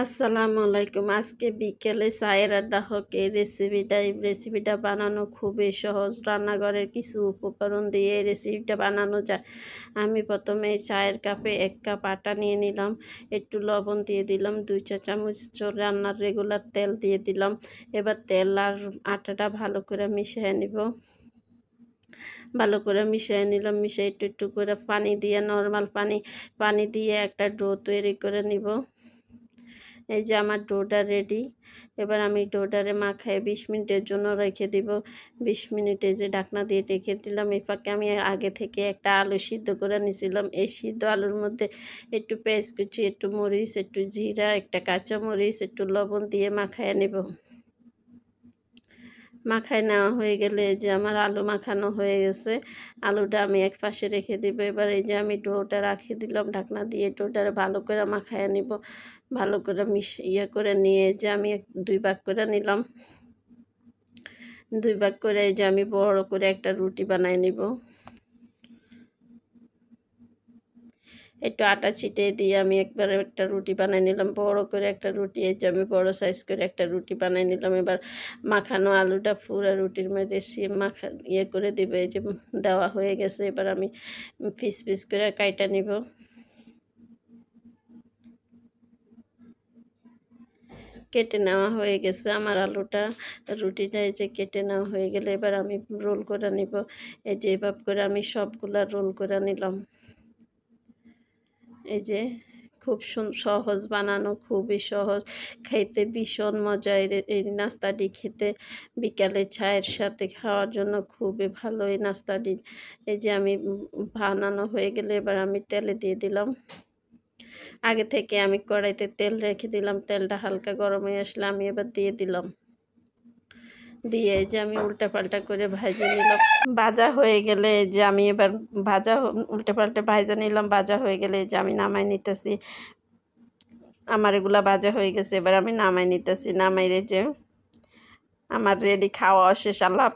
আসসালামু আলাইকুম। আজকে বিকেলে চায়ের আড্ডা হোক। এই রেসিপিটা বানানো খুবই সহজ। রান্নাঘরের কিছু উপকরণ দিয়ে এই রেসিপিটা বানানো যায়। আমি প্রথমে চায়ের কাপে 1 কাপ আটা নিয়ে নিলাম, একটু লবণ দিয়ে দিলাম, 2 চা চামচ রান্নার রেগুলার তেল দিয়ে দিলাম। এবার তেল আর আটাটা ভালো করে মিশিয়ে নিব। ভালো করে মিশিয়ে নিলাম। মিশিয়ে একটু একটু করে পানি দিয়ে, নর্মাল পানি দিয়ে একটা ডো তৈরি করে নিব। এই যে আমার ডোটা রেডি। এবার আমি ডোটারে মাখায় 20 মিনিটের জন্য রেখে দিব। 20 মিনিটে যে ঢাকনা দিয়ে রেখে দিলাম। এই ফাঁকে আমি আগে থেকে একটা আলু সিদ্ধ করে নিয়েছিলাম। এই সিদ্ধ আলুর মধ্যে একটু পেঁয়াজ কুচি, একটু মরিচ, একটু জিরা, একটা কাঁচা মরিচ, একটু লবণ দিয়ে মাখায় নেব। মাখায় নেওয়া হয়ে গেলে যে আমার আলু মাখানো হয়ে গেছে, আলুটা আমি এক পাশে রেখে দিব। এবার এই যে আমি ডোটা রাখি দিলাম ঢাকনা দিয়ে, ডোটা ভালো করে মাখায় নিব। ভালো করে করে নিয়ে যে আমি 2 ভাগ করে নিলাম। 2 ভাগ করে এই যে আমি বড় করে একটা রুটি বানাই নিব। একটু আটা ছিটিয়ে দিয়ে আমি একবারে একটা রুটি বানাই নিলাম, বড় করে একটা রুটি। এই যে আমি বড় সাইজ করে একটা রুটি বানাই নিলাম। এবার মাখানো আলুটা পুরো রুটির মধ্যে করে দিবে। এই যে দেওয়া হয়ে গেছে। এবার আমি পিস পিস করে কাইটা নিব। কেটে নেওয়া হয়ে গেছে আমার আলুটা, রুটিটা এই যে কেটে নেওয়া হয়ে গেলে এবার আমি রোল করে নিব। এই যে এভাবে করে আমি সবগুলা রোল করে নিলাম। এই যে খুব সহজ বানানো, খুবই সহজ, খাইতে ভীষণ মজা। এই নাস্তাটি খেতে বিকালে চায়ের সাথে খাওয়ার জন্য খুবই ভালো এই নাস্তাটি। এই যে আমি বানানো হয়ে গেলে এবার আমি তেলে দিয়ে দিলাম। আগে থেকে আমি কড়াইতে তেল রেখে দিলাম। তেলটা হালকা গরম হয়ে আসলে আমি এবার দিয়ে দিলাম। দিয়ে যে আমি উল্টাপাল্টা করে ভাজে নিলাম। ভাজা হয়ে গেলে যে আমি এবার উল্টাপাল্টা ভাজা নিলাম। ভাজা হয়ে গেলে যে আমি নামাই নিতেছি। আমার এগুলা ভাজা হয়ে গেছে। এবার আমি নামাই নিতেছি। নামাইরে যে আমার রেডি, খাওয়া শেষ। আল্লাহ।